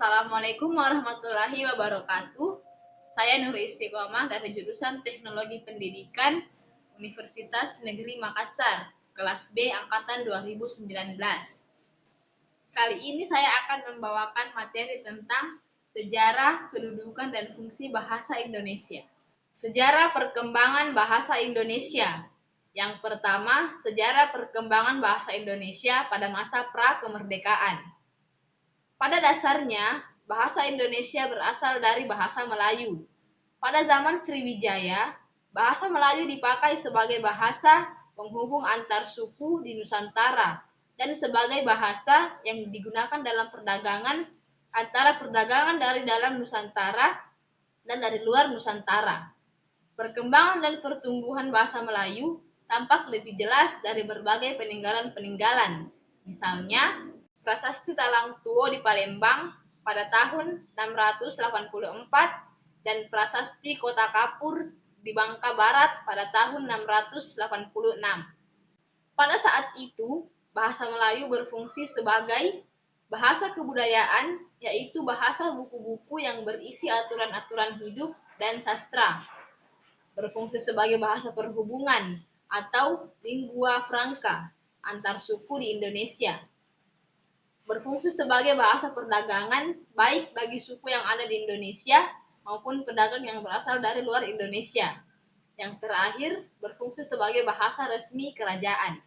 Assalamualaikum warahmatullahi wabarakatuh. Saya Nur Istiqomah dari jurusan Teknologi Pendidikan Universitas Negeri Makassar, kelas B angkatan 2019. Kali ini saya akan membawakan materi tentang sejarah, kedudukan, dan fungsi bahasa Indonesia. Sejarah perkembangan bahasa Indonesia. Yang pertama, sejarah perkembangan bahasa Indonesia pada masa pra-kemerdekaan. Pada dasarnya, bahasa Indonesia berasal dari bahasa Melayu. Pada zaman Sriwijaya, bahasa Melayu dipakai sebagai bahasa penghubung antar suku di Nusantara dan sebagai bahasa yang digunakan dalam perdagangan antara perdagangan dari dalam Nusantara dan dari luar Nusantara. Perkembangan dan pertumbuhan bahasa Melayu tampak lebih jelas dari berbagai peninggalan-peninggalan. Misalnya, Prasasti Talang Tuo di Palembang pada tahun 684 dan Prasasti Kota Kapur di Bangka Barat pada tahun 686. Pada saat itu, bahasa Melayu berfungsi sebagai bahasa kebudayaan, yaitu bahasa buku-buku yang berisi aturan-aturan hidup dan sastra. Berfungsi sebagai bahasa perhubungan atau lingua franca antar suku di Indonesia. Berfungsi sebagai bahasa perdagangan baik bagi suku yang ada di Indonesia maupun pedagang yang berasal dari luar Indonesia. Yang terakhir, berfungsi sebagai bahasa resmi kerajaan.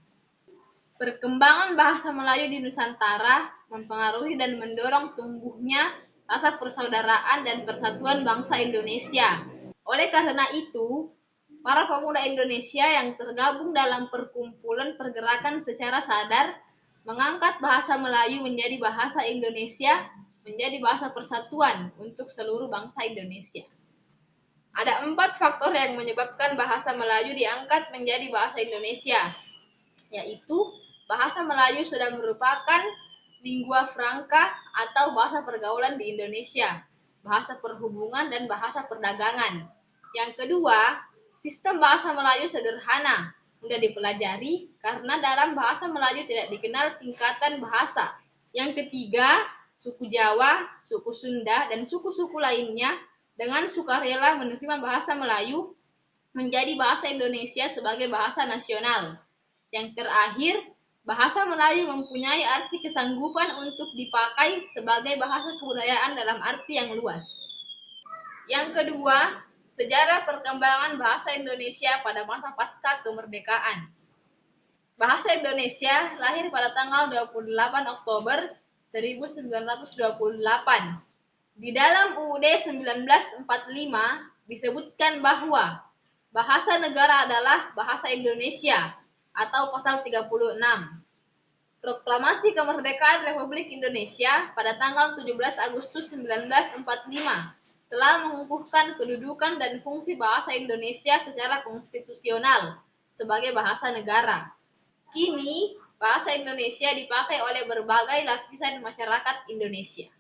Perkembangan bahasa Melayu di Nusantara mempengaruhi dan mendorong tumbuhnya rasa persaudaraan dan persatuan bangsa Indonesia. Oleh karena itu, para pemuda Indonesia yang tergabung dalam perkumpulan pergerakan secara sadar mengangkat bahasa Melayu menjadi bahasa Indonesia, menjadi bahasa persatuan untuk seluruh bangsa Indonesia. Ada 4 faktor yang menyebabkan bahasa Melayu diangkat menjadi bahasa Indonesia, yaitu bahasa Melayu sudah merupakan lingua franca atau bahasa pergaulan di Indonesia, bahasa perhubungan dan bahasa perdagangan. Yang kedua, sistem bahasa Melayu sederhana, mudah dipelajari karena dalam bahasa Melayu tidak dikenal tingkatan bahasa. Yang ketiga, suku Jawa, suku Sunda, dan suku-suku lainnya dengan sukarela menerima bahasa Melayu menjadi bahasa Indonesia sebagai bahasa nasional. Yang terakhir, bahasa Melayu mempunyai arti kesanggupan untuk dipakai sebagai bahasa kebudayaan dalam arti yang luas. Yang kedua, sejarah perkembangan bahasa Indonesia pada masa pasca kemerdekaan. Bahasa Indonesia lahir pada tanggal 28 Oktober 1928. Di dalam UUD 1945 disebutkan bahwa bahasa negara adalah bahasa Indonesia atau pasal 36. Proklamasi Kemerdekaan Republik Indonesia pada tanggal 17 Agustus 1945 telah mengukuhkan kedudukan dan fungsi bahasa Indonesia secara konstitusional sebagai bahasa negara. Kini, bahasa Indonesia dipakai oleh berbagai lapisan masyarakat Indonesia.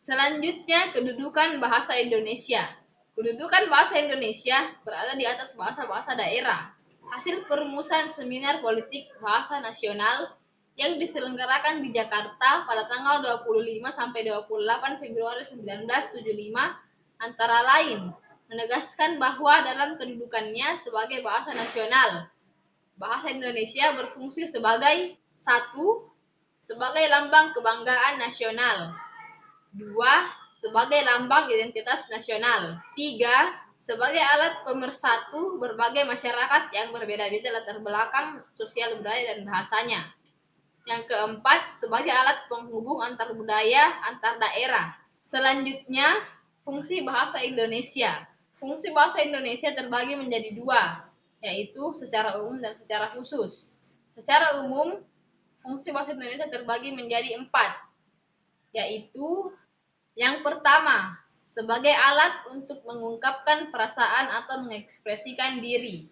Selanjutnya, kedudukan bahasa Indonesia. Kedudukan bahasa Indonesia berada di atas bahasa-bahasa daerah. Hasil perumusan seminar politik bahasa nasional yang diselenggarakan di Jakarta pada tanggal 25 sampai 28 Februari 1975 antara lain menegaskan bahwa dalam kedudukannya sebagai bahasa nasional, bahasa Indonesia berfungsi sebagai 1. Sebagai lambang kebanggaan nasional, 2. Sebagai lambang identitas nasional, 3. Sebagai alat pemersatu berbagai masyarakat yang berbeda-beda latar belakang sosial budaya dan bahasanya. Yang keempat, sebagai alat penghubung antar budaya, antar daerah. Selanjutnya, fungsi bahasa Indonesia. Fungsi bahasa Indonesia terbagi menjadi 2, yaitu secara umum dan secara khusus. Secara umum, fungsi bahasa Indonesia terbagi menjadi 4, yaitu yang pertama, sebagai alat untuk mengungkapkan perasaan atau mengekspresikan diri.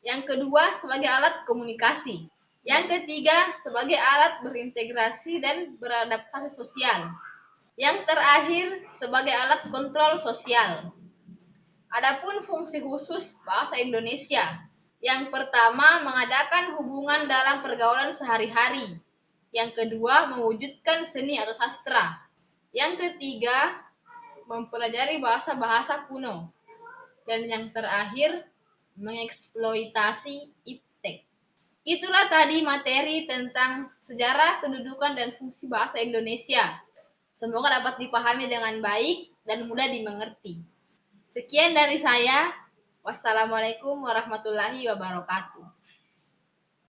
Yang kedua, sebagai alat komunikasi. Yang ketiga, sebagai alat berintegrasi dan beradaptasi sosial. Yang terakhir, sebagai alat kontrol sosial. Adapun fungsi khusus bahasa Indonesia. Yang pertama, mengadakan hubungan dalam pergaulan sehari-hari. Yang kedua, mewujudkan seni atau sastra. Yang ketiga, mempelajari bahasa-bahasa kuno. Dan yang terakhir, mengeksploitasi iptek. Itulah tadi materi tentang sejarah, kedudukan, dan fungsi bahasa Indonesia. Semoga dapat dipahami dengan baik dan mudah dimengerti. Sekian dari saya. Wassalamualaikum warahmatullahi wabarakatuh.